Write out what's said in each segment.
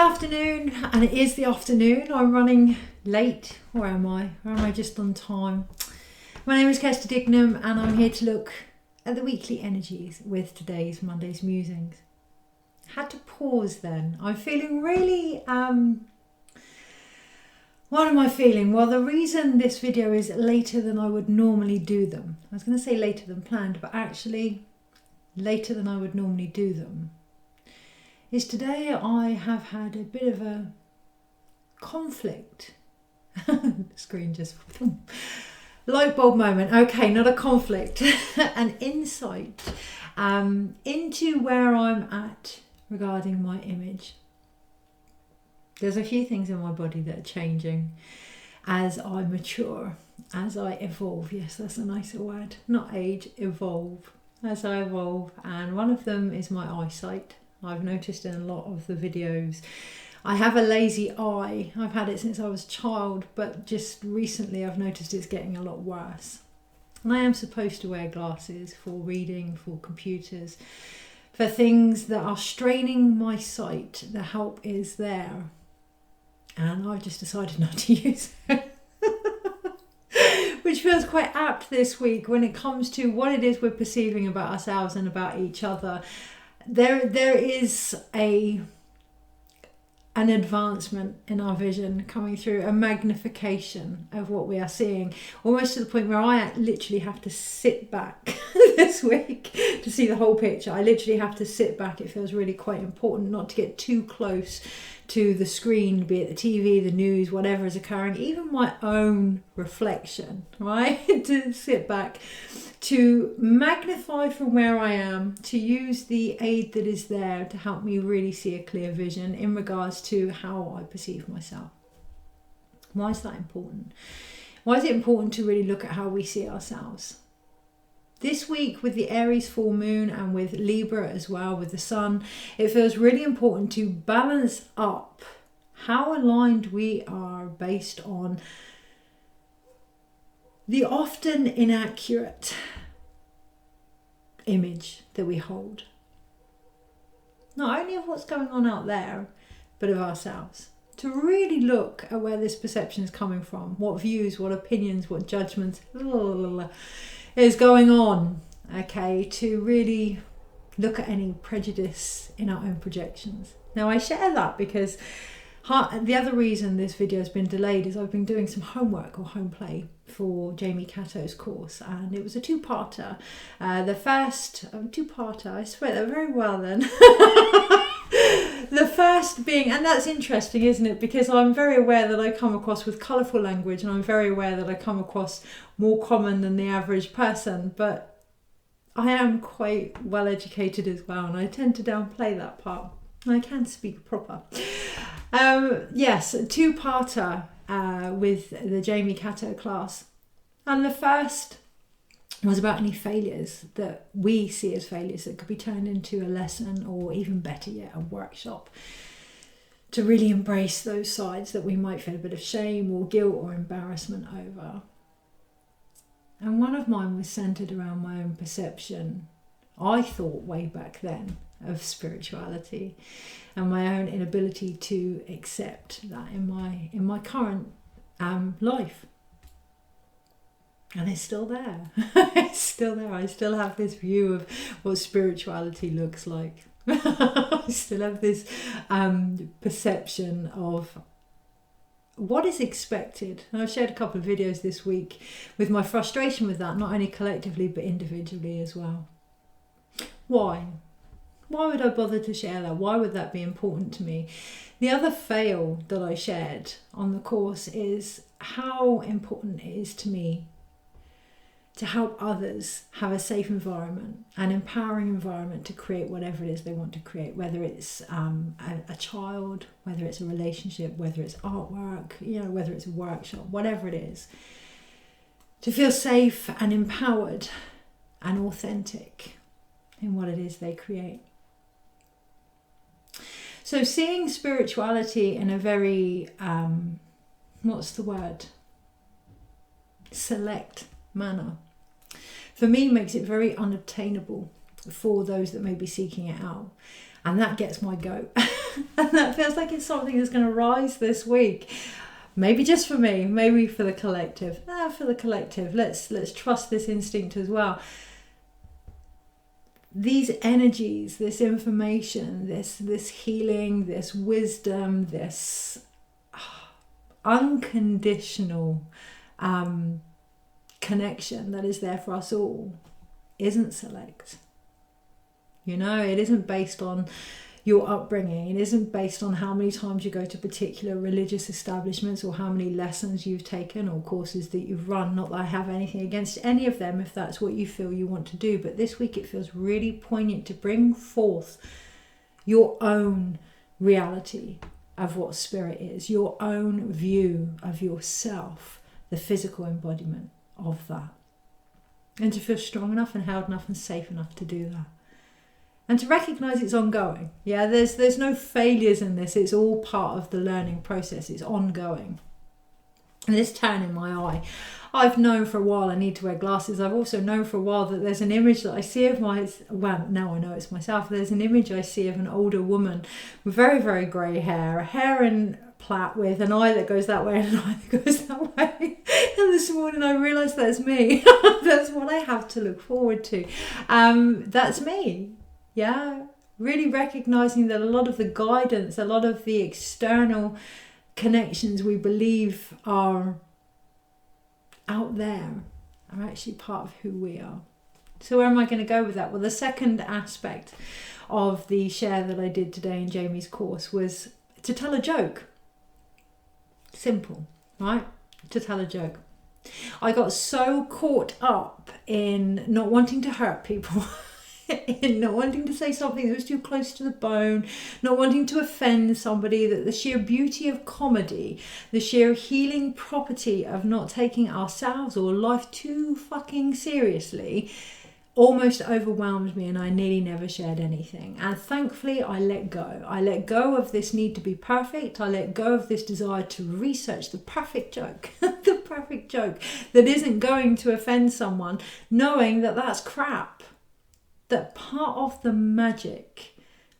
afternoon, and it is the afternoon. I'm running late, or am I? Or am I just on time? My name is Kirsty Dignam, and I'm here to look at the weekly energies with today's Monday's Musings. Had to pause then. I'm feeling really, what am I feeling? Well, the reason this video is later than I would normally do them, I was going to say later than planned, but actually later than I would normally do them, is today I have had a bit of a conflict. The screen just... light bulb moment. Okay, not a conflict. An insight into where I'm at regarding my image. There's a few things in my body that are changing as I mature, as I evolve. Yes, that's a nicer word. Not age, evolve. As I evolve. And one of them is my eyesight. I've noticed in a lot of the videos I have a lazy eye. I've had it since I was a child, but just recently I've noticed it's getting a lot worse. And I am supposed to wear glasses for reading, for computers, for things that are straining my sight. The help is there. And I've just decided not to use it. Which feels quite apt this week when it comes to what it is we're perceiving about ourselves and about each other. There is an advancement in our vision coming through, a magnification of what we are seeing, almost to the point where I literally have to sit back this week to see the whole picture. I literally have to sit back. It feels really quite important not to get too close to the screen, be it the TV, the news, whatever is occurring, even my own reflection, right? To sit back, to magnify from where I am, to use the aid that is there to help me really see a clear vision in regards to how I perceive myself. Why is that important? Why is it important to really look at how we see ourselves? This week with the Aries full moon and with Libra as well, with the sun, it feels really important to balance up how aligned we are based on the often inaccurate image that we hold. Not only of what's going on out there, but of ourselves. To really look at where this perception is coming from, what views, what opinions, what judgments is going on, okay, to really look at any prejudice in our own projections. Now I share that because the other reason this video has been delayed is I've been doing some homework or home play for Jamie Catto's course, and it was a two-parter. The first two-parter, I swear that very well then. The first being, and that's interesting, isn't it? Because I'm very aware that I come across with colourful language, and I'm very aware that I come across more common than the average person, but I am quite well educated as well, and I tend to downplay that part. I can speak proper. Yes, a two-parter with the Jamie Catto class. And the first was about any failures that we see as failures that could be turned into a lesson, or even better yet, a workshop, to really embrace those sides that we might feel a bit of shame or guilt or embarrassment over. And one of mine was centered around my own perception, I thought way back then, of spirituality, and my own inability to accept that in my current life. And it's still there. It's still there. I still have this view of what spirituality looks like. I still have this perception of what is expected. And I've shared a couple of videos this week with my frustration with that, not only collectively but individually as well. Why? Why would I bother to share that? Why would that be important to me? The other fail that I shared on the course is how important it is to me to help others have a safe environment, an empowering environment to create whatever it is they want to create, whether it's a child, whether it's a relationship, whether it's artwork, whether it's a workshop, whatever it is, to feel safe and empowered and authentic in what it is they create. So seeing spirituality in a very, select manner, for me makes it very unobtainable for those that may be seeking it out. And that gets my goat. And that feels like it's something that's going to rise this week. Maybe just for me, maybe for the collective. For the collective, let's trust this instinct as well. These energies, this information, this healing, this wisdom, this unconditional connection that is there for us all isn't select. You know, it isn't based on your upbringing. It isn't based on how many times you go to particular religious establishments or how many lessons you've taken or courses that you've run. Not that I have anything against any of them if that's what you feel you want to do. But this week it feels really poignant to bring forth your own reality of what spirit is, your own view of yourself, the physical embodiment of that. And to feel strong enough and held enough and safe enough to do that. And to recognise it's ongoing. Yeah, there's no failures in this. It's all part of the learning process. It's ongoing. And this turn in my eye, I've known for a while I need to wear glasses. I've also known for a while that there's an image that I see of now I know it's myself. There's an image I see of an older woman with very, very grey hair in plait with an eye that goes that way and an eye that goes that way. And this morning I realised that's me. That's what I have to look forward to. That's me. Yeah, really recognising that a lot of the guidance, a lot of the external connections we believe are out there are actually part of who we are. So where am I going to go with that? Well, the second aspect of the share that I did today in Jamie's course was to tell a joke. Simple, right? To tell a joke. I got so caught up in not wanting to hurt people, in not wanting to say something that was too close to the bone, not wanting to offend somebody, that the sheer beauty of comedy, the sheer healing property of not taking ourselves or life too fucking seriously almost overwhelmed me, and I nearly never shared anything. And thankfully I let go. I let go of this need to be perfect. I let go of this desire to research the perfect joke, the perfect joke that isn't going to offend someone, knowing that that's crap. That part of the magic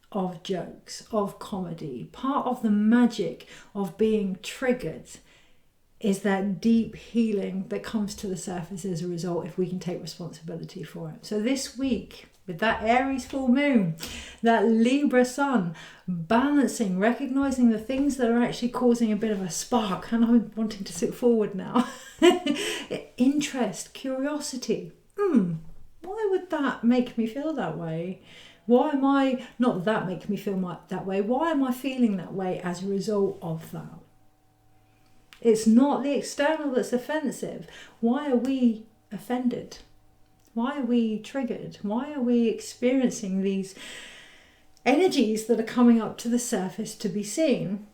of jokes, of comedy, part of the magic of being triggered is that deep healing that comes to the surface as a result if we can take responsibility for it. So this week, with that Aries full moon, that Libra sun, balancing, recognising the things that are actually causing a bit of a spark, and I'm wanting to sit forward now. Interest, curiosity. Why would that make me feel that way? Why am I, not that makes me feel that way, why am I feeling that way as a result of that? It's not the external that's offensive. Why are we offended? Why are we triggered? Why are we experiencing these energies that are coming up to the surface to be seen?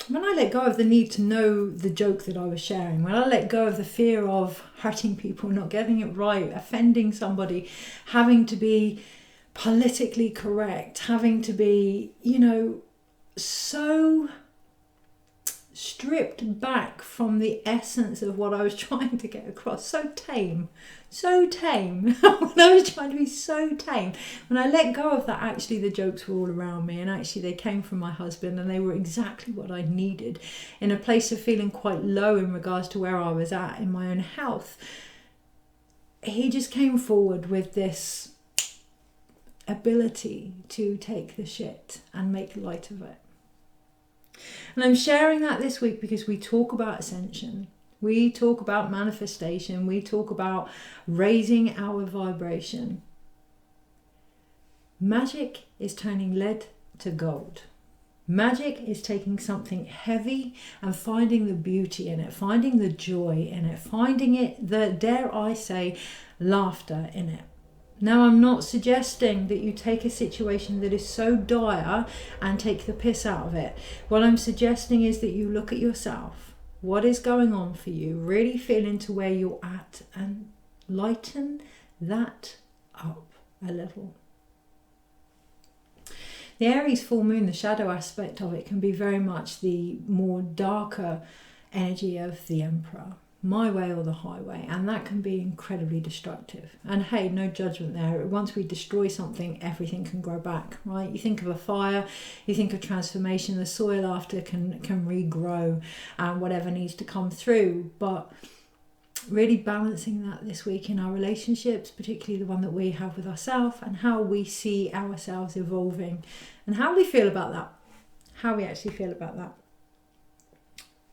When I let go of the need to know the joke that I was sharing, when I let go of the fear of hurting people, not getting it right, offending somebody, having to be politically correct, having to be, so stripped back from the essence of what I was trying to get across, so tame. When I was trying to be so tame, when I let go of that, actually the jokes were all around me, and actually they came from my husband, and they were exactly what I needed in a place of feeling quite low in regards to where I was at in my own health. He just came forward with this ability to take the shit and make light of it. And I'm sharing that this week because we talk about ascension. We talk about manifestation. We talk about raising our vibration. Magic is turning lead to gold. Magic is taking something heavy and finding the beauty in it, finding the joy in it, finding it, dare I say, laughter in it. Now, I'm not suggesting that you take a situation that is so dire and take the piss out of it. What I'm suggesting is that you look at yourself, what is going on for you, really feel into where you're at and lighten that up a little. The Aries full moon, the shadow aspect of it, can be very much the more darker energy of the Emperor. my way or the highway, and that can be incredibly destructive. And hey, no judgment there. Once we destroy something, everything can grow back, right? You think of a fire, you think of transformation, the soil after can regrow and whatever needs to come through. But really balancing that this week in our relationships, particularly the one that we have with ourselves, and how we see ourselves evolving and how we feel about that, how we actually feel about that.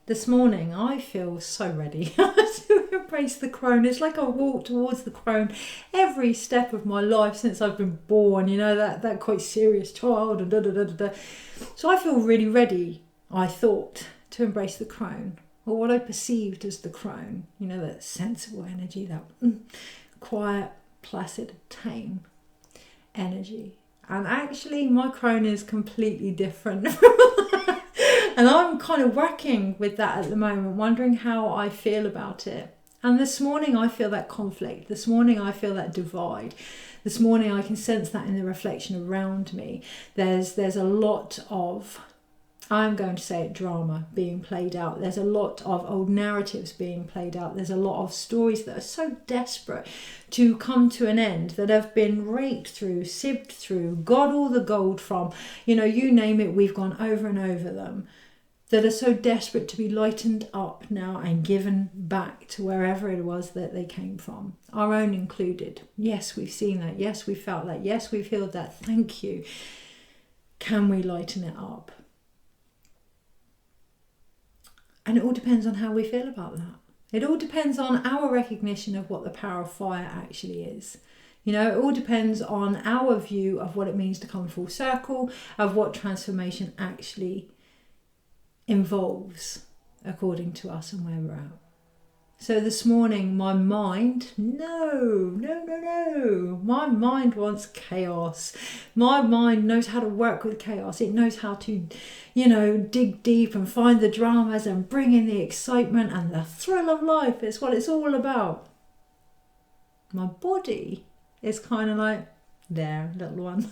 This morning, I feel so ready to embrace the crone. It's like I walk towards the crone every step of my life since I've been born, you know, that quite serious child and da da da da da. So I feel really ready, I thought, to embrace the crone, or what I perceived as the crone, you know, that sensible energy, that quiet, placid, tame energy. And actually, my crone is completely different. And I'm kind of whacking with that at the moment, wondering how I feel about it. And this morning I feel that conflict. This morning I feel that divide. This morning I can sense that in the reflection around me. There's a lot of, I'm going to say it, drama being played out. There's a lot of old narratives being played out. There's a lot of stories that are so desperate to come to an end, that have been raked through, sieved through, got all the gold from, you know, you name it, we've gone over and over them, that are so desperate to be lightened up now and given back to wherever it was that they came from, our own included. Yes, we've seen that. Yes, we've felt that. Yes, we've healed that. Thank you. Can we lighten it up? And it all depends on how we feel about that. It all depends on our recognition of what the power of fire actually is. You know, it all depends on our view of what it means to come full circle, of what transformation actually involves according to us and where we're at. So this morning, my mind, no, my mind wants chaos. My mind knows how to work with chaos. It knows how to, you know, dig deep and find the dramas and bring in the excitement and the thrill of life. It's what it's all about. My body is kind of like, there, little one.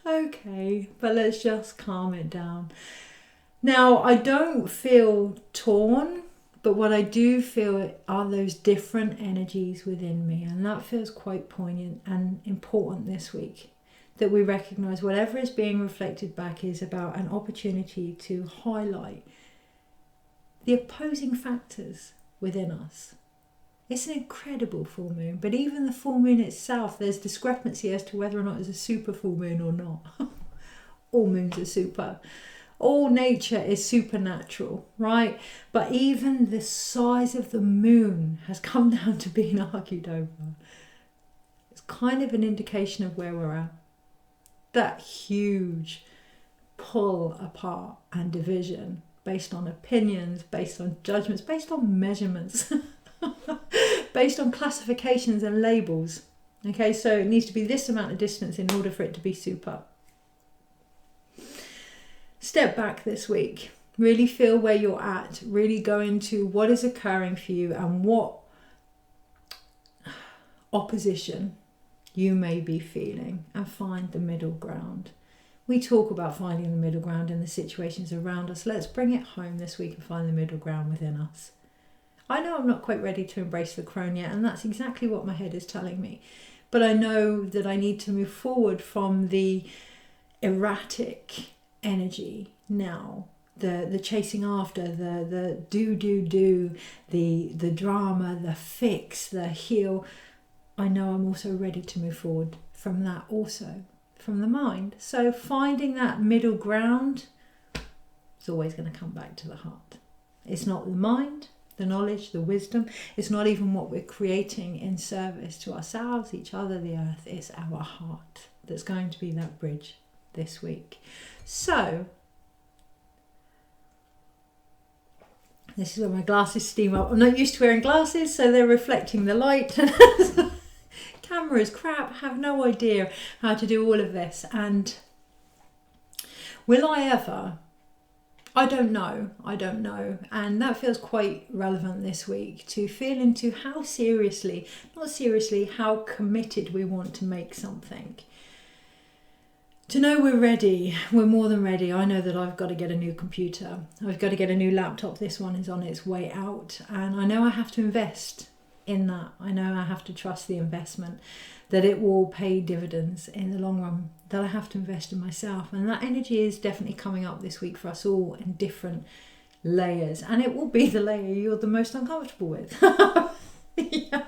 Okay, but let's just calm it down. Now, I don't feel torn, but what I do feel are those different energies within me. And that feels quite poignant and important this week, that we recognise whatever is being reflected back is about an opportunity to highlight the opposing factors within us. It's an incredible full moon, but even the full moon itself, there's discrepancy as to whether or not it's a super full moon or not. All moons are super. All nature is supernatural, right? But even the size of the moon has come down to being argued over. It's kind of an indication of where we're at. That huge pull apart and division based on opinions, based on judgments, based on measurements, based on classifications and labels. Okay, so it needs to be this amount of distance in order for it to be super. Step back this week, really feel where you're at, really go into what is occurring for you and what opposition you may be feeling, and find the middle ground. We talk about finding the middle ground in the situations around us. Let's bring it home this week and find the middle ground within us. I know I'm not quite ready to embrace the crone yet, and that's exactly what my head is telling me. But I know that I need to move forward from the erratic energy now, the chasing after, the do, the drama, the fix, the heal. I know I'm also ready to move forward from that, also from the mind. So finding that middle ground is always going to come back to the heart. It's not the mind, the knowledge, the wisdom. It's not even what we're creating in service to ourselves, each other, the earth. It's our heart that's going to be that bridge this week. So this is where my glasses steam up. I'm not used to wearing glasses, so they're reflecting the light. Camera is crap. I have no idea how to do all of this. And will I ever? I don't know. And that feels quite relevant this week, to feel into how how committed we want to make something. to know we're ready. We're more than ready. I know that I've got to get a new computer. I've got to get a new laptop. This one is on its way out. And I know I have to invest in that. I know I have to trust the investment, that it will pay dividends in the long run, that I have to invest in myself. And that energy is definitely coming up this week for us all in different layers. And it will be the layer you're the most uncomfortable with. Yeah.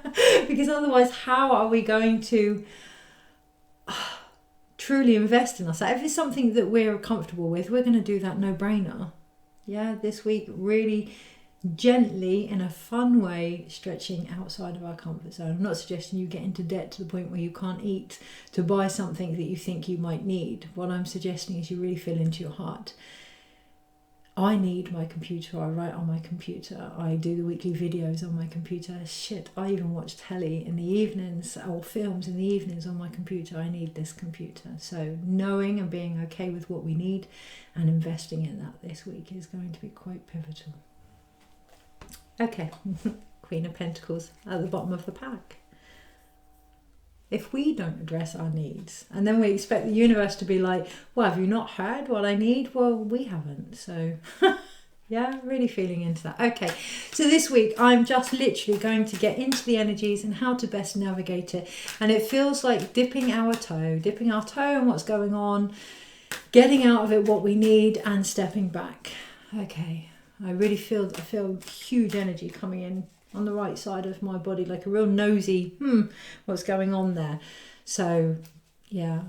Because otherwise, how are we going to truly invest in us? If it's something that we're comfortable with, we're going to do that no-brainer. Yeah, this week, really gently, in a fun way, stretching outside of our comfort zone. I'm not suggesting you get into debt to the point where you can't eat to buy something that you think you might need. What I'm suggesting is you really feel into your heart. I need my computer. I write on my computer. I do the weekly videos on my computer. Shit, I even watch telly in the evenings or films in the evenings on my computer. I need this computer. So knowing and being okay with what we need and investing in that this week is going to be quite pivotal. Okay, Queen of Pentacles at the bottom of the pack. If we don't address our needs, and then we expect the universe to be like, well, have you not heard what I need? Well, we haven't. So yeah, really feeling into that. Okay, so this week I'm just literally going to get into the energies and how to best navigate it. And it feels like dipping our toe in what's going on, getting out of it what we need and stepping back. Okay, I really feel huge energy coming in on the right side of my body, like a real nosy, what's going on there. So yeah,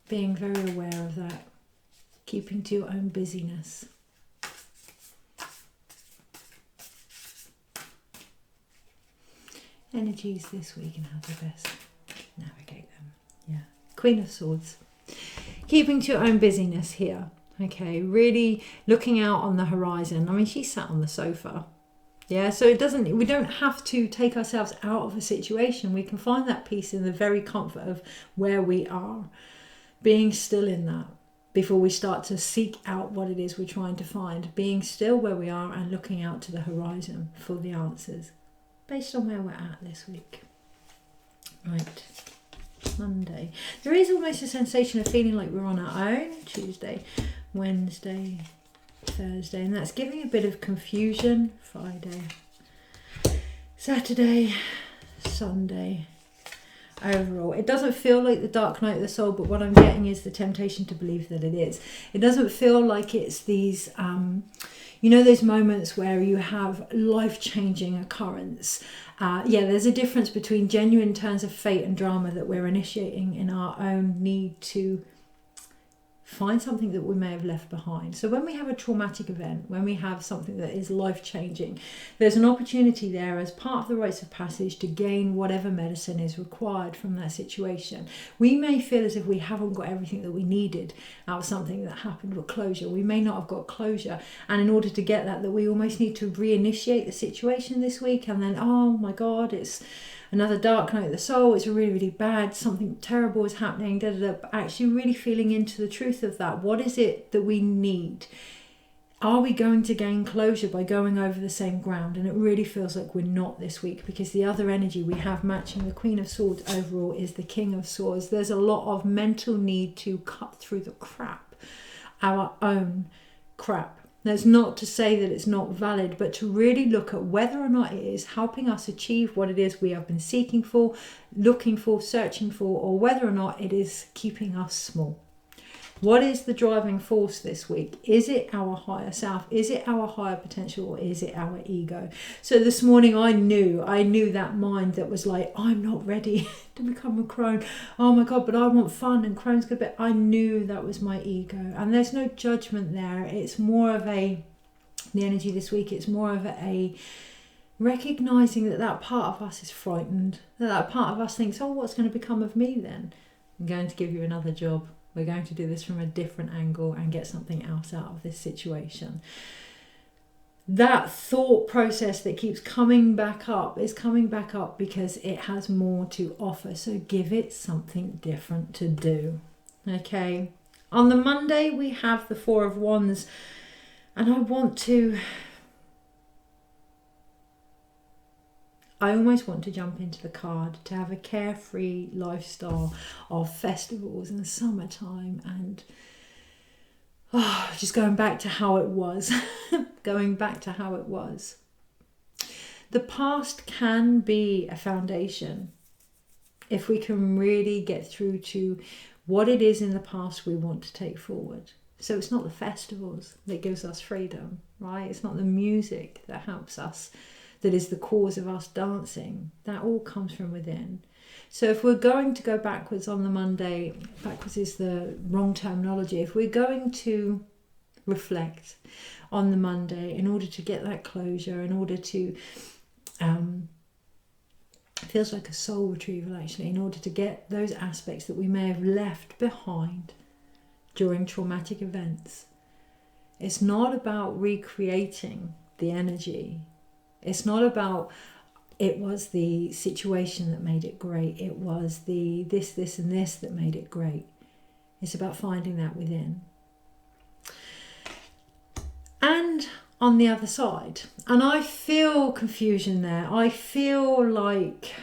being very aware of that, keeping to your own busyness. Energies this week and how to best navigate them. Yeah, Queen of Swords. Keeping to your own busyness here. Okay, really looking out on the horizon. I mean, she sat on the sofa. Yeah, so we don't have to take ourselves out of a situation. We can find that peace in the very comfort of where we are, being still in that before we start to seek out what it is we're trying to find, being still where we are and looking out to the horizon for the answers based on where we're at this week. Right, Monday. There is almost a sensation of feeling like we're on our own. Tuesday, Wednesday, Thursday, and that's giving a bit of confusion. Friday, Saturday, Sunday. Overall, it doesn't feel like the dark night of the soul, but what I'm getting is the temptation to believe that it is. It doesn't feel like it's these those moments where you have life-changing occurrence. There's a difference between genuine turns of fate and drama that we're initiating in our own need to find something that we may have left behind. So when we have a traumatic event, when we have something that is life-changing, there's an opportunity there as part of the rites of passage to gain whatever medicine is required from that situation. We may feel as if we haven't got everything that we needed out of something that happened with closure. We may not have got closure, and in order to get that we almost need to reinitiate the situation this week, and then, oh my God, it's another dark night of the soul, it's really, really bad, something terrible is happening, actually really feeling into the truth of that. What is it that we need? Are we going to gain closure by going over the same ground? And it really feels like we're not this week, because the other energy we have matching the Queen of Swords overall is the King of Swords. There's a lot of mental need to cut through the crap, our own crap. That's not to say that it's not valid, but to really look at whether or not it is helping us achieve what it is we have been seeking for, looking for, searching for, or whether or not it is keeping us small. What is the driving force this week? Is it our higher self? Is it our higher potential, or is it our ego? So this morning I knew that mind that was like, I'm not ready to become a crone. Oh my God, but I want fun and crone's good. But I knew that was my ego. And there's no judgment there. It's more of the energy this week, it's more of a recognizing that part of us is frightened. That part of us thinks, oh, what's going to become of me then? I'm going to give you another job. We're going to do this from a different angle and get something else out of this situation. That thought process that keeps coming back up is coming back up because it has more to offer. So give it something different to do. Okay. On the Monday, we have the Four of Wands. And I want to I almost want to jump into the card, to have a carefree lifestyle of festivals and summertime and just going back to how it was. Going back to how it was. The past can be a foundation if we can really get through to what it is in the past we want to take forward. So it's not the festivals that gives us freedom, right? It's not the music that helps us, that is the cause of us dancing. That all comes from within. So if we're going to go backwards on the Monday, backwards is the wrong terminology. If we're going to reflect on the Monday in order to get that closure, in order to, it feels like a soul retrieval actually, in order to get those aspects that we may have left behind during traumatic events. It's not about recreating the energy. It's not about it was the situation that made it great. It was the this and this that made it great. It's about finding that within. And on the other side, and I feel confusion there. I feel like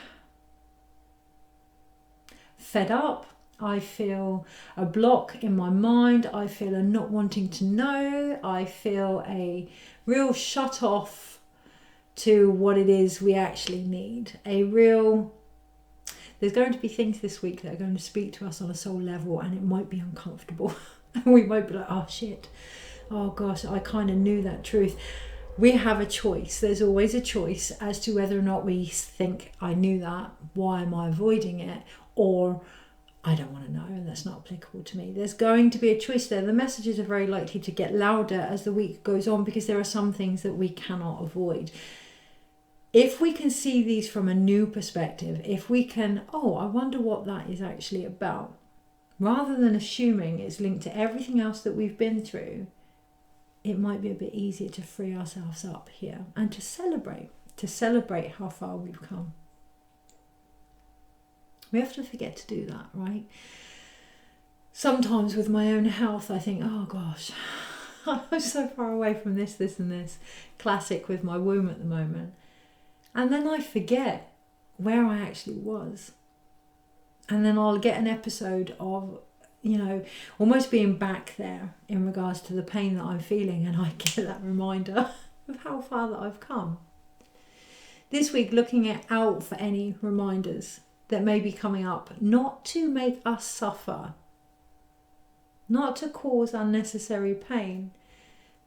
fed up. I feel a block in my mind. I feel a not wanting to know. I feel a real shut off to what it is we actually need. There's going to be things this week that are going to speak to us on a soul level, and it might be uncomfortable. We might be like, oh shit, oh gosh, I kind of knew that truth. We have a choice. There's always a choice as to whether or not we think, I knew that, why am I avoiding it? Or I don't want to know, and that's not applicable to me. There's going to be a choice there. The messages are very likely to get louder as the week goes on because there are some things that we cannot avoid. If we can see these from a new perspective, if we can, I wonder what that is actually about, rather than assuming it's linked to everything else that we've been through, it might be a bit easier to free ourselves up here and to celebrate how far we've come. We have to forget to do that, right? Sometimes with my own health, I think, oh gosh, I'm so far away from this and this. Classic with my womb at the moment. And then I forget where I actually was. And then I'll get an episode of, almost being back there in regards to the pain that I'm feeling. And I get that reminder of how far that I've come. This week, looking out for any reminders that may be coming up, not to make us suffer, not to cause unnecessary pain,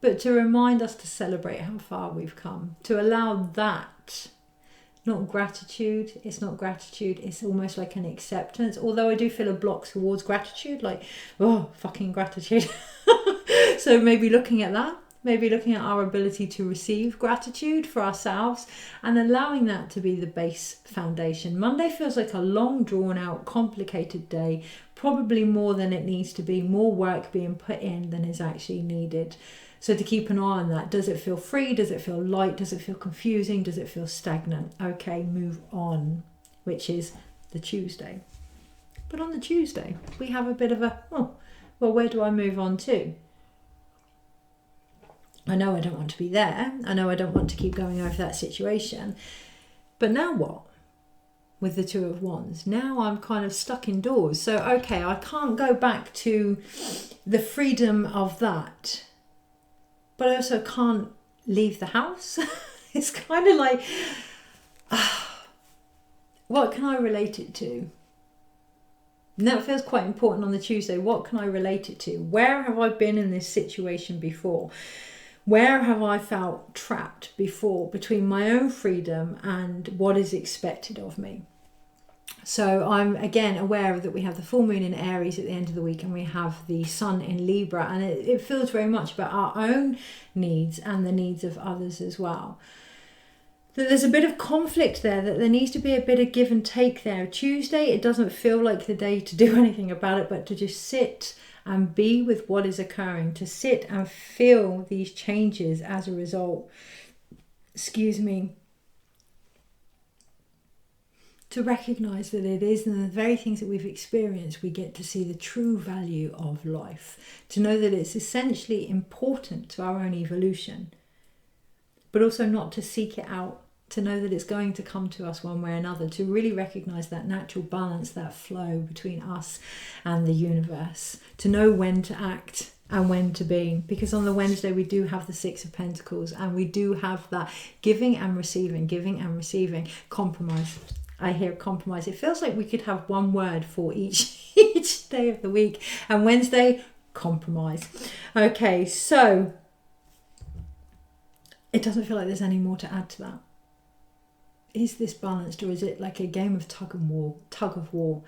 but to remind us to celebrate how far we've come, to allow that, not gratitude. It's not gratitude, it's almost like an acceptance, although I do feel a block towards gratitude, like, oh, fucking gratitude. So maybe looking at that, maybe looking at our ability to receive gratitude for ourselves and allowing that to be the base foundation. Monday feels like a long, drawn out, complicated day, probably more than it needs to be, more work being put in than is actually needed. So to keep an eye on that. Does it feel free? Does it feel light? Does it feel confusing? Does it feel stagnant? Okay, move on, which is the Tuesday. But on the Tuesday, we have a bit of a, where do I move on to? I know I don't want to be there. I know I don't want to keep going over that situation. But now what? With the Two of Wands. Now I'm kind of stuck indoors. So, okay, I can't go back to the freedom of that. But I also can't leave the house. It's kind of like, what can I relate it to? And that feels quite important on the Tuesday. What can I relate it to? Where have I been in this situation before? Where have I felt trapped before between my own freedom and what is expected of me? So I'm again aware that we have the full moon in Aries at the end of the week and we have the sun in Libra, and it feels very much about our own needs and the needs of others as well. That there's a bit of conflict there, that there needs to be a bit of give and take there. Tuesday, it doesn't feel like the day to do anything about it, but to just sit and be with what is occurring, to sit and feel these changes as a result. To recognise that it is in the very things that we've experienced we get to see the true value of life. To know that it's essentially important to our own evolution, but also not to seek it out to know that it's going to come to us one way or another, to really recognize that natural balance, that flow between us and the universe, to know when to act and when to be. Because on the Wednesday we do have the Six of Pentacles, and we do have that giving and receiving, compromise. I hear compromise. It feels like we could have one word for each day of the week. And Wednesday, compromise. Okay, so it doesn't feel like there's any more to add to that. Is this balanced, or is it like a game of tug of war?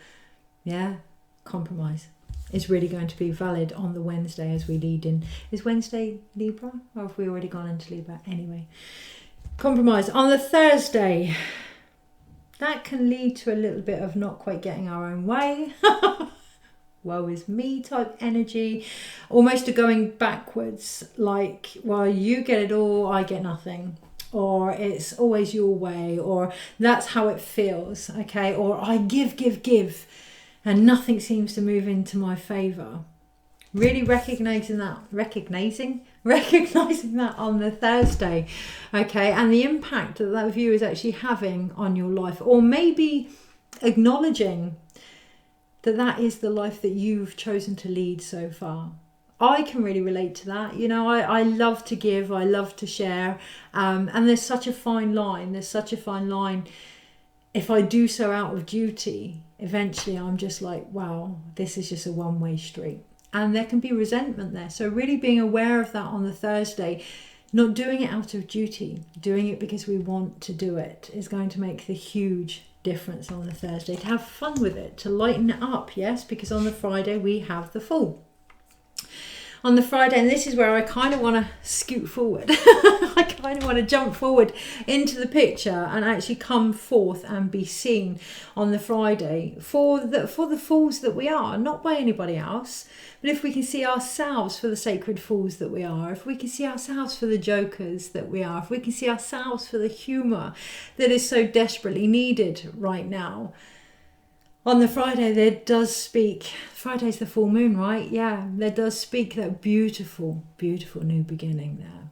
Yeah, compromise is really going to be valid on the Wednesday as we lead in. Is Wednesday Libra, or have we already gone into Libra? Anyway, compromise. On the Thursday, that can lead to a little bit of not quite getting our own way. Woe is me type energy, almost a going backwards, like, well, you get it all, I get nothing, or it's always your way, or that's how it feels, okay, or I give, and nothing seems to move into my favour. Really recognizing that on the Thursday, okay, and the impact that that view is actually having on your life, or maybe acknowledging that that is the life that you've chosen to lead so far. I can really relate to that. You know, I love to give, I love to share, and there's such a fine line. If I do so out of duty, eventually I'm just like, wow, this is just a one-way street. And there can be resentment there. So really being aware of that on the Thursday, not doing it out of duty, doing it because we want to do it, is going to make the huge difference on the Thursday. To have fun with it, to lighten it up, yes, because on the Friday we have the Fool. On the Friday, and this is where I kind of want to scoot forward. I kind of want to jump forward into the picture and actually come forth and be seen on the Friday for the fools that we are, not by anybody else. But if we can see ourselves for the sacred fools that we are, if we can see ourselves for the jokers that we are, if we can see ourselves for the humour that is so desperately needed right now. On the Friday, there does speak, Friday's the full moon, right? Yeah, there does speak that beautiful, beautiful new beginning there.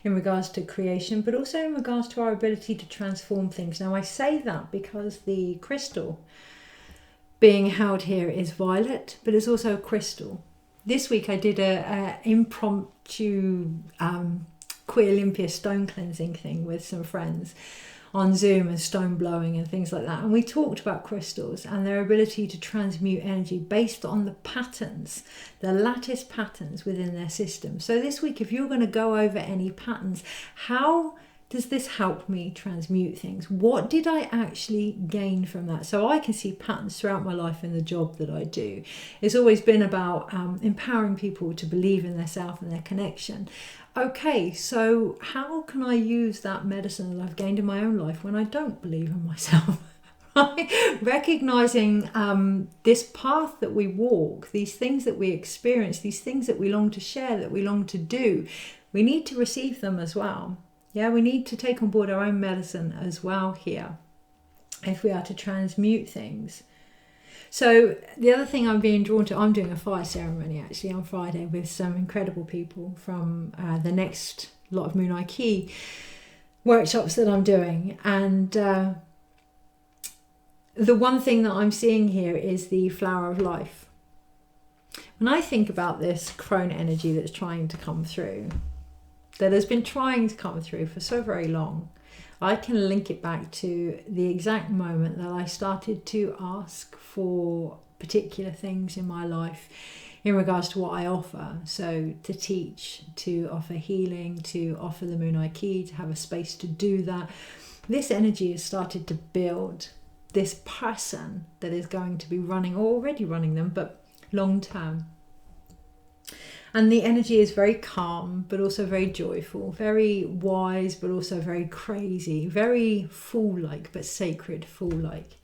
In regards to creation, but also in regards to our ability to transform things. Now, I say that because the crystal being held here is violet, but it's also a crystal. This week I did a impromptu Queen Olympia stone cleansing thing with some friends on Zoom, and stone blowing and things like that, and we talked about crystals and their ability to transmute energy based on the patterns, the lattice patterns within their system. So this week, if you're going to go over any patterns, how does this help me transmute things? What did I actually gain from that? So I can see patterns throughout my life in the job that I do. It's always been about empowering people to believe in their self and their connection. Okay, so how can I use that medicine that I've gained in my own life when I don't believe in myself? Right? Recognizing this path that we walk, these things that we experience, these things that we long to share, that we long to do, we need to receive them as well. Yeah, we need to take on board our own medicine as well here if we are to transmute things. So the other thing I'm being drawn to, I'm doing a fire ceremony actually on Friday with some incredible people from the next lot of Moon Key workshops that I'm doing. And the one thing that I'm seeing here is the flower of life. When I think about this crone energy that's trying to come through, that has been trying to come through for so very long, I can link it back to the exact moment that I started to ask for particular things in my life in regards to what I offer. So to teach, to offer healing, to offer the Moon Key, to have a space to do that. This energy has started to build this person that is going to be running, or already running them, but long term. And the energy is very calm, but also very joyful, very wise, but also very crazy, very fool-like, but sacred fool-like.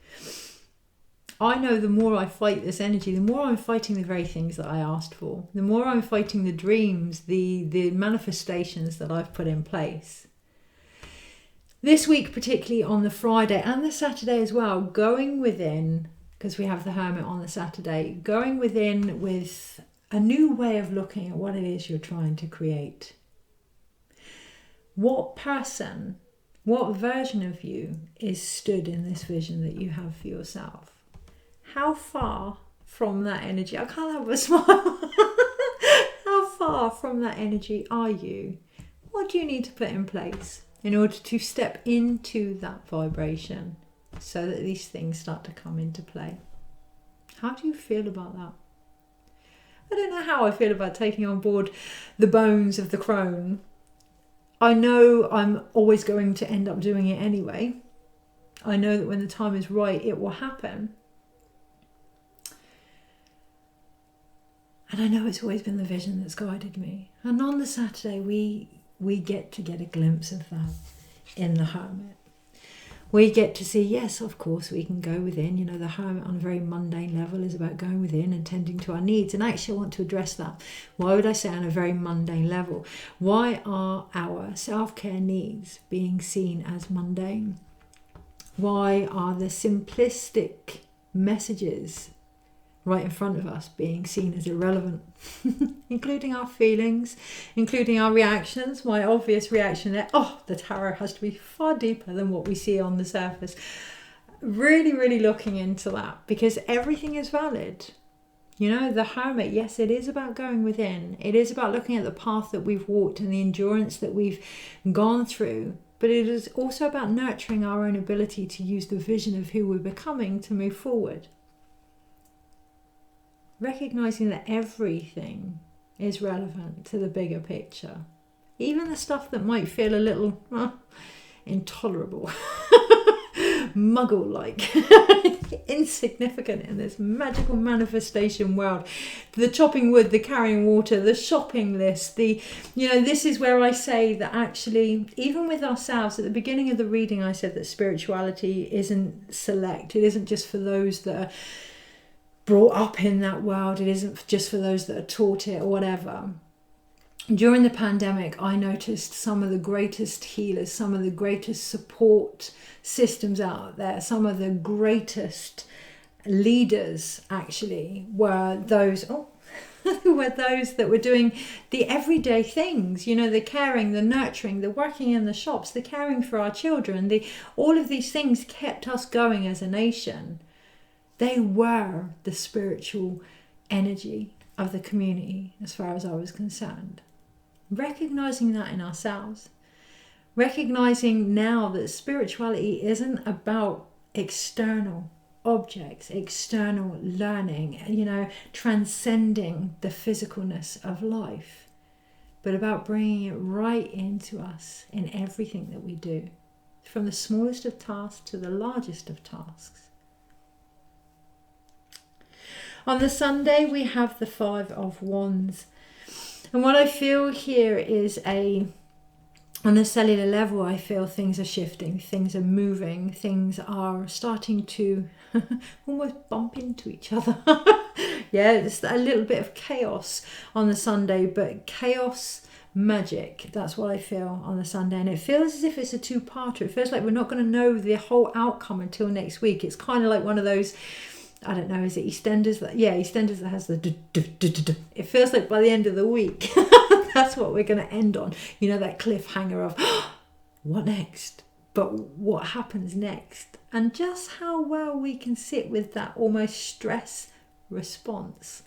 I know the more I fight this energy, the more I'm fighting the very things that I asked for. The more I'm fighting the dreams, the manifestations that I've put in place. This week, particularly on the Friday and the Saturday as well, going within, because we have the Hermit on the Saturday, going within with a new way of looking at what it is you're trying to create. What person, what version of you is stood in this vision that you have for yourself? How far from that energy? I can't help but smile. How far from that energy are you? What do you need to put in place in order to step into that vibration so that these things start to come into play? How do you feel about that? I don't know how I feel about taking on board the bones of the crone. I know I'm always going to end up doing it anyway. I know that when the time is right, it will happen. And I know it's always been the vision that's guided me. And on the Saturday, we get to get a glimpse of that in the Hermit. We get to see, yes, of course, we can go within. You know, the Hermit on a very mundane level is about going within and tending to our needs. And actually, I want to address that. Why would I say on a very mundane level? Why are our self-care needs being seen as mundane? Why are the simplistic messages right in front of us being seen as irrelevant? Including our feelings, including our reactions. My obvious reaction there, the tarot has to be far deeper than what we see on the surface. Really, really looking into that, because everything is valid. You know, the Hermit, yes, it is about going within. It is about looking at the path that we've walked and the endurance that we've gone through. But it is also about nurturing our own ability to use the vision of who we're becoming to move forward. Recognizing that everything is relevant to the bigger picture. Even the stuff that might feel a little intolerable, muggle-like, insignificant in this magical manifestation world. The chopping wood, the carrying water, the shopping list, this is where I say that actually, even with ourselves, at the beginning of the reading, I said that spirituality isn't select. It isn't just for those that are brought up in that world. It isn't just for those that are taught it or whatever. During the pandemic, I noticed some of the greatest healers, some of the greatest support systems out there, some of the greatest leaders actually were those that were doing the everyday things, the caring, the nurturing, the working in the shops, the caring for our children, all of these things kept us going as a nation. They were the spiritual energy of the community as far as I was concerned. Recognizing that in ourselves. Recognizing now that spirituality isn't about external objects, external learning, transcending the physicalness of life, but about bringing it right into us in everything that we do, from the smallest of tasks to the largest of tasks. On the Sunday, we have the Five of Wands. And what I feel here is on a cellular level, I feel things are shifting, things are moving, things are starting to almost bump into each other. Yeah, it's a little bit of chaos on the Sunday, but chaos magic. That's what I feel on the Sunday. And it feels as if it's a two-parter. It feels like we're not going to know the whole outcome until next week. It's kind of like one of those, I don't know, is it EastEnders? EastEnders that has the It feels like by the end of the week, that's what we're going to end on. That cliffhanger of what next? But what happens next? And just how well we can sit with that almost stress response.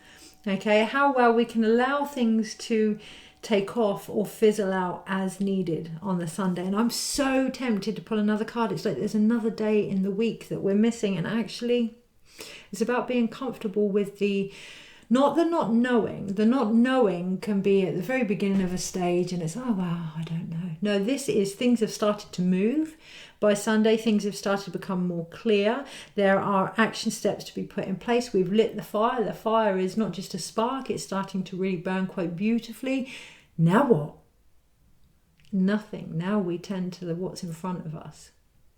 Okay, how well we can allow things to take off or fizzle out as needed on the Sunday. And I'm so tempted to pull another card. It's like there's another day in the week that we're missing, and actually it's about being comfortable with not knowing. The not knowing can be at the very beginning of a stage and it's, oh wow, I don't know. No, this is, things have started to move. By Sunday, things have started to become more clear. There are action steps to be put in place. We've lit the fire. The fire is not just a spark, it's starting to really burn quite beautifully. Now what? Nothing. Now we tend to what's in front of us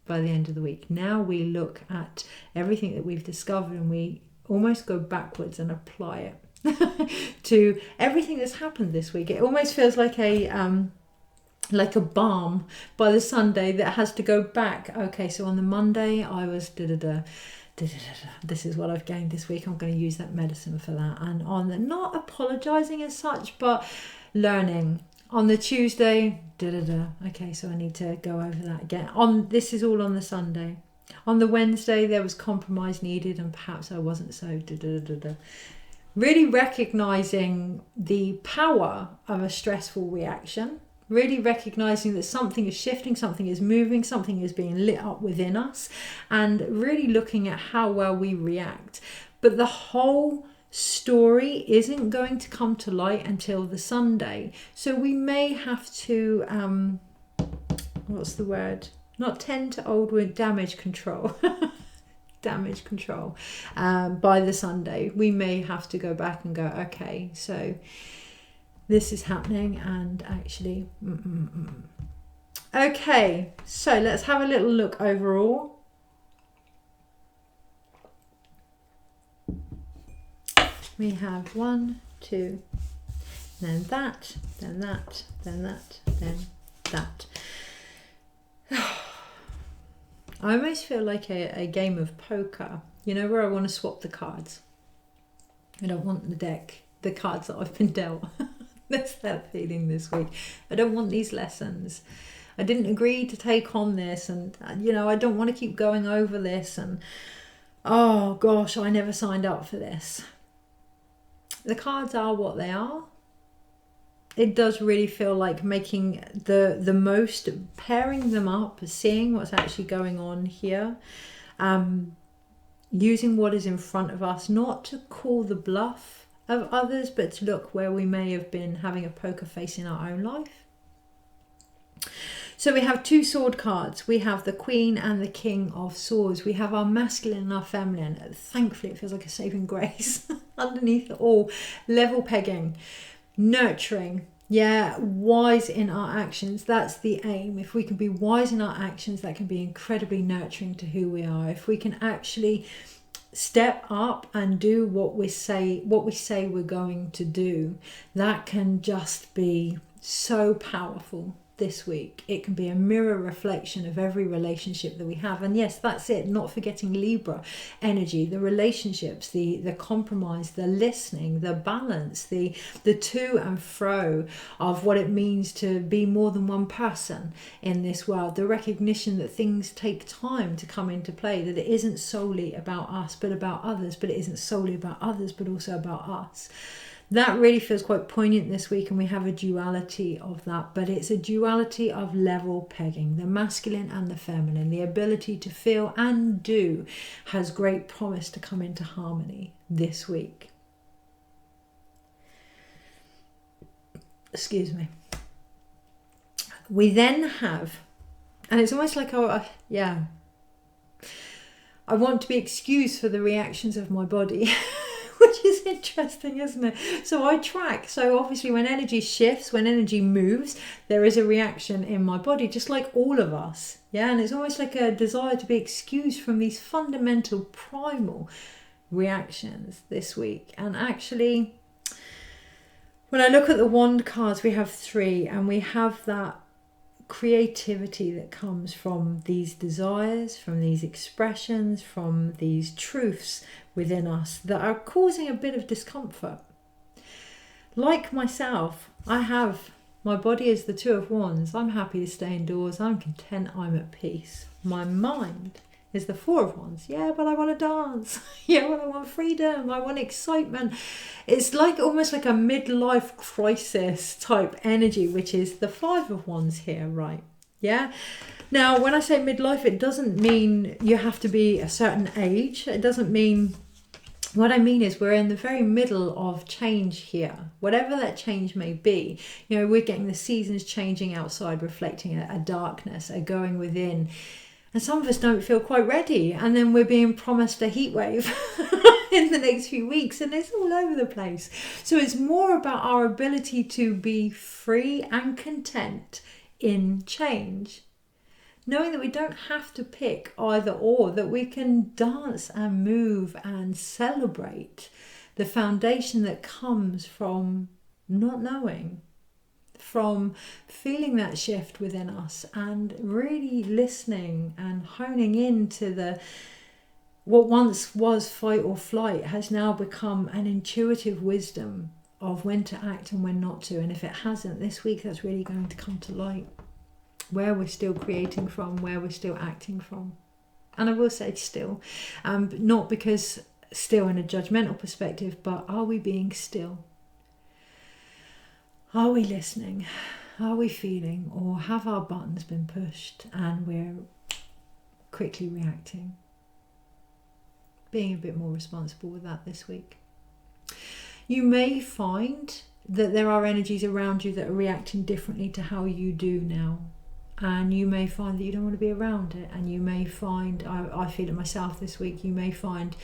by the end of the week. Now we look at everything that we've discovered and we almost go backwards and apply it to everything that's happened this week. It almost feels like a balm by the Sunday that has to go back. Okay, so on the Monday I was this is what I've gained this week. I'm going to use that medicine for that. And on the, not apologizing as such, but learning. On the Tuesday, okay, so I need to go over that again. This is all on the Sunday. On the Wednesday, there was compromise needed, and perhaps I wasn't so Really recognizing the power of a stressful reaction. Really recognizing that something is shifting, something is moving, something is being lit up within us, and really looking at how well we react. But the whole story isn't going to come to light until the Sunday. So we may have to, what's the word? Not tend to old wound, damage control. Damage control. By the Sunday, we may have to go back and go, okay, so this is happening, and actually, Okay, so let's have a little look overall. We have 1, 2, then that, then that, then that, then that. I almost feel like a game of poker, you know, where I want to swap the cards. I don't want the cards that I've been dealt. That's that feeling this week. I don't want these lessons. I didn't agree to take on this, and, you know, I don't want to keep going over this, and, oh gosh, I never signed up for this. The cards are what they are. It does really feel like making the most, pairing them up, seeing what's actually going on here, using what is in front of us, not to call the bluff of others, but to look where we may have been having a poker face in our own life. So we have 2 sword cards. We have the Queen and the King of Swords. We have our masculine and our feminine. Thankfully, it feels like a saving grace underneath it all. Level pegging. Nurturing, wise in our actions. That's the aim. If we can be wise in our actions, that can be incredibly nurturing to who we are. If we can actually step up and do what we say we're going to do, that can just be so powerful this week. It can be a mirror reflection of every relationship that we have. And yes, that's it, not forgetting Libra energy, the relationships, the compromise, the listening, the balance, the to and fro of what it means to be more than one person in this world, the recognition that things take time to come into play, that it isn't solely about us but about others, but it isn't solely about others but also about us. That really feels quite poignant this week, and we have a duality of that, but it's a duality of level pegging, the masculine and the feminine. The ability to feel and do has great promise to come into harmony this week. Excuse me. We then have, and it's almost like, I want to be excused for the reactions of my body. Which is interesting, isn't it? So I track. So obviously when energy shifts, when energy moves, there is a reaction in my body, just like all of us. Yeah, and it's almost like a desire to be excused from these fundamental primal reactions this week. And actually, when I look at the wand cards, we have 3, and we have that creativity that comes from these desires, from these expressions, from these truths within us that are causing a bit of discomfort. Like myself, my body is the 2 of Wands. I'm happy to stay indoors. I'm content. I'm at peace. My mind is the 4 of Wands. Yeah, but I want to dance. Yeah, but I want freedom. I want excitement. It's like almost like a midlife crisis type energy, which is the 5 of Wands here, right? Yeah. Now, when I say midlife, it doesn't mean you have to be a certain age. It doesn't mean, what I mean is we're in the very middle of change here. Whatever that change may be, you know, we're getting the seasons changing outside, reflecting a darkness, a going within. And some of us don't feel quite ready. And then we're being promised a heat wave in the next few weeks. And it's all over the place. So it's more about our ability to be free and content in change. Knowing that we don't have to pick either or, that we can dance and move and celebrate the foundation that comes from not knowing, from feeling that shift within us and really listening and honing into what once was fight or flight has now become an intuitive wisdom of when to act and when not to. And if it hasn't, this week that's really going to come to light, where we're still creating from, where we're still acting from. And I will say still, not because still in a judgmental perspective, but are we being still? Are we listening? Are we feeling? Or have our buttons been pushed and we're quickly reacting? Being a bit more responsible with that this week. You may find that there are energies around you that are reacting differently to how you do now. And you may find that you don't want to be around it. And you may find, I feel it myself this week, you may find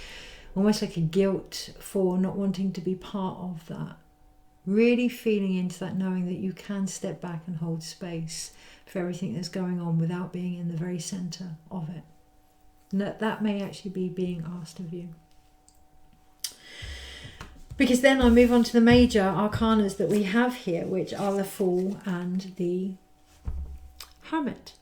almost like a guilt for not wanting to be part of that. Really feeling into that, knowing that you can step back and hold space for everything that's going on without being in the very centre of it. And that may actually be being asked of you. Because then I move on to the major arcanas that we have here, which are the Fool and the Hermit.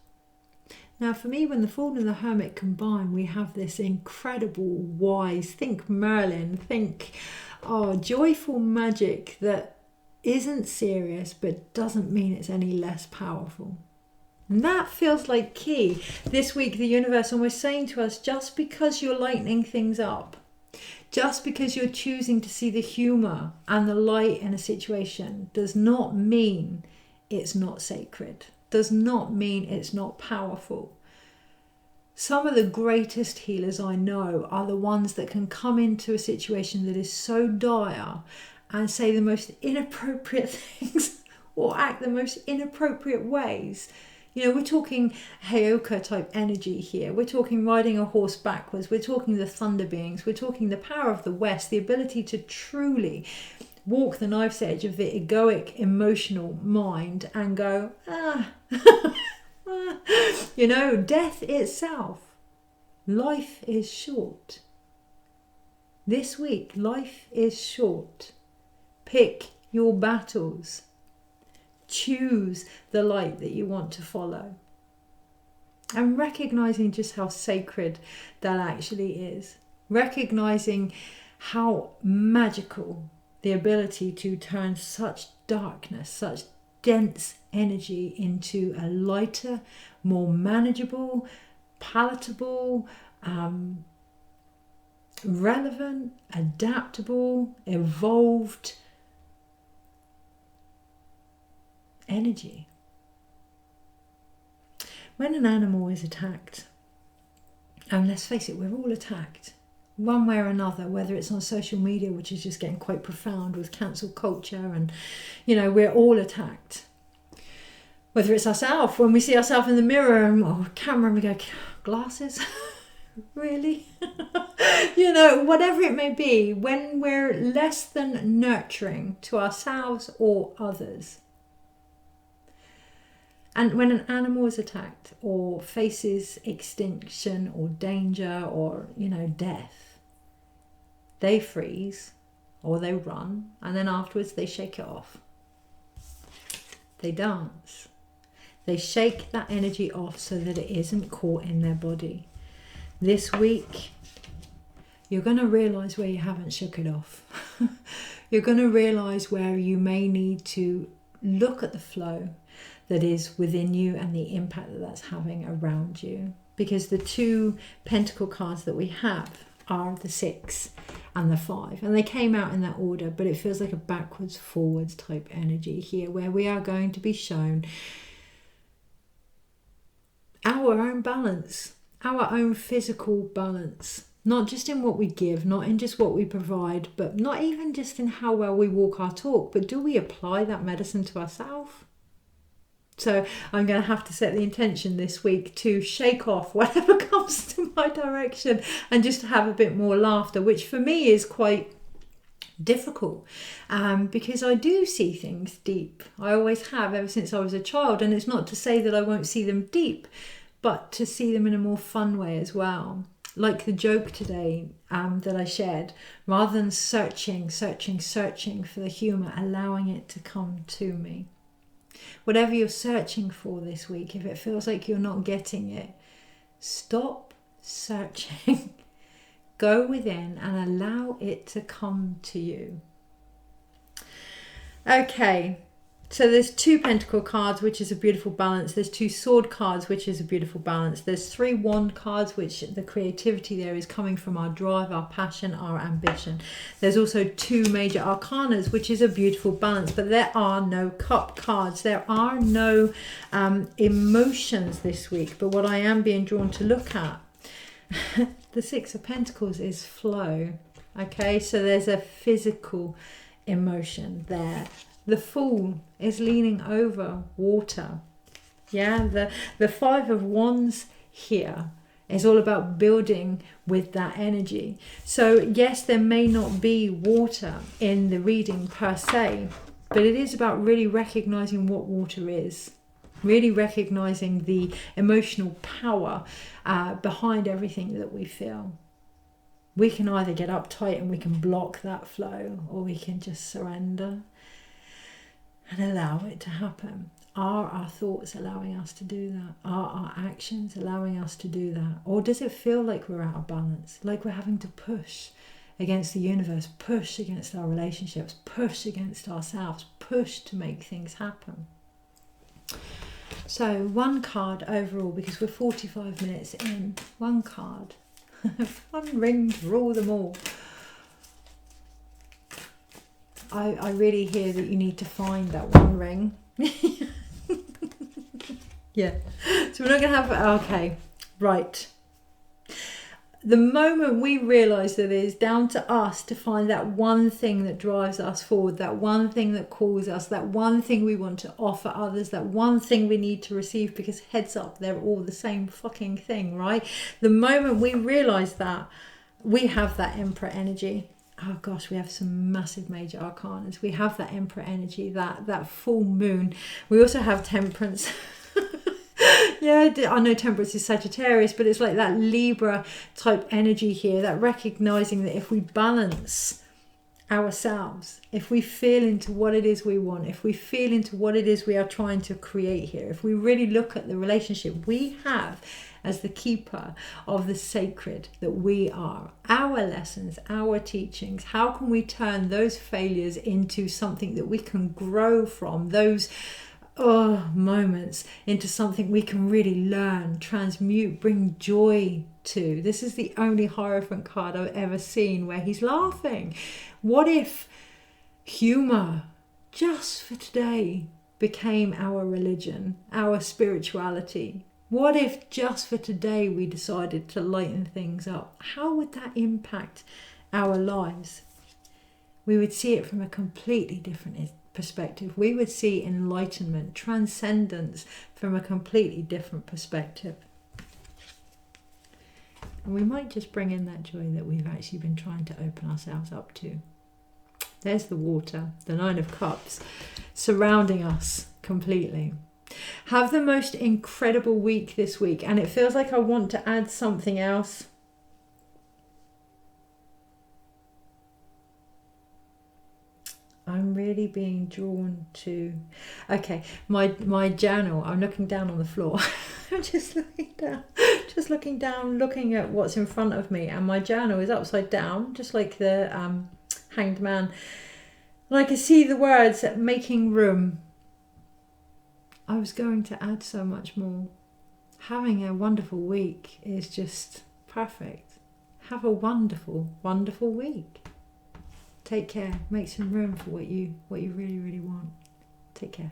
Now for me, when the Fool and the Hermit combine, we have this incredible, wise, think Merlin, think joyful magic that isn't serious but doesn't mean it's any less powerful. And that feels like key. This week the universe almost saying to us, just because you're lightening things up, just because you're choosing to see the humour and the light in a situation, does not mean it's not sacred, does not mean it's not powerful. Some of the greatest healers I know are the ones that can come into a situation that is so dire and say the most inappropriate things or act the most inappropriate ways. You know, we're talking Heyoka type energy here. We're talking riding a horse backwards. We're talking the thunder beings. We're talking the power of the West, the ability to truly walk the knife's edge of the egoic, emotional mind and go, you know, death itself. Life is short. This week, life is short. Pick your battles. Choose the light that you want to follow. And recognizing just how sacred that actually is. Recognizing how magical the ability to turn such darkness, such dense energy into a lighter, more manageable, palatable, relevant, adaptable, evolved energy. When an animal is attacked, and let's face it, we're all attacked one way or another, whether it's on social media, which is just getting quite profound with cancel culture, and you know, we're all attacked. Whether it's ourselves, when we see ourselves in the mirror or camera and we go, glasses? Really? You know, whatever it may be, when we're less than nurturing to ourselves or others. And when an animal is attacked or faces extinction or danger or, you know, death, they freeze or they run, and then afterwards they shake it off. They dance. They shake that energy off so that it isn't caught in their body. This week, you're going to realise where you haven't shook it off. You're going to realise where you may need to look at the flow that is within you and the impact that that's having around you. Because the two pentacle cards that we have are the 6 and the 5. And they came out in that order, but it feels like a backwards, forwards type energy here, where we are going to be shown our own balance, our own physical balance. Not just in what we give, not in just what we provide, but not even just in how well we walk our talk, but do we apply that medicine to ourselves? So I'm going to have to set the intention this week to shake off whatever comes to my direction and just have a bit more laughter, which for me is quite difficult because I do see things deep. I always have ever since I was a child, and it's not to say that I won't see them deep, but to see them in a more fun way as well. Like the joke today that I shared, rather than searching for the humour, allowing it to come to me. Whatever you're searching for this week, if it feels like you're not getting it, stop searching. Go within and allow it to come to you. Okay, so there's 2 pentacle cards, which is a beautiful balance. There's 2 sword cards, which is a beautiful balance. There's 3 wand cards, which the creativity there is coming from our drive, our passion, our ambition. There's also 2 major arcanas, which is a beautiful balance. But there are no cup cards. There are no emotions this week. But what I am being drawn to look at, the 6 of Pentacles is flow. Okay, so there's a physical emotion there. The Fool is leaning over water. Yeah, the 5 of Wands here is all about building with that energy. So yes, there may not be water in the reading per se, but it is about really recognizing what water is. Really recognizing the emotional power behind everything that we feel. We can either get uptight and we can block that flow, or we can just surrender and allow it to happen. Are our thoughts allowing us to do that? Are our actions allowing us to do that? Or does it feel like we're out of balance? Like we're having to push against the universe, push against our relationships, push against ourselves, push to make things happen? So 1 card overall, because we're 45 minutes in. 1 card. 1 ring to rule them all. I really hear that you need to find that 1 ring. Yeah. So we're not going to have... Okay. Right. The moment we realise that it is down to us to find that 1 thing that drives us forward, that 1 thing that calls us, that 1 thing we want to offer others, that 1 thing we need to receive, because heads up, they're all the same fucking thing, right? The moment we realise that, we have that Emperor energy. Oh gosh, we have some massive major arcanas. We have that Emperor energy, that full moon. We also have Temperance. Yeah, I know Temperance is Sagittarius, but it's like that Libra type energy here, that recognizing that if we balance ourselves, if we feel into what it is we want, if we feel into what it is we are trying to create here, if we really look at the relationship we have as the keeper of the sacred that we are, our lessons, our teachings, how can we turn those failures into something that we can grow from, those moments into something we can really learn, transmute, bring joy to. This is the only Hierophant card I've ever seen where he's laughing. What if humour, just for today, became our religion, our spirituality? What if just for today we decided to lighten things up? How would that impact our lives? We would see it from a completely different perspective. We would see enlightenment, transcendence from a completely different perspective. And we might just bring in that joy that we've actually been trying to open ourselves up to. There's the water, the 9 of Cups, surrounding us completely. Have the most incredible week this week. And it feels like I want to add something else. I'm really being drawn to... Okay, my journal, I'm looking down on the floor. I'm just looking down, looking at what's in front of me. And my journal is upside down, just like the Hanged Man. And I can see the words, making room. I was going to add so much more. Having a wonderful week is just perfect. Have a wonderful, wonderful week. Take care. Make some room for what you really, really want. Take care.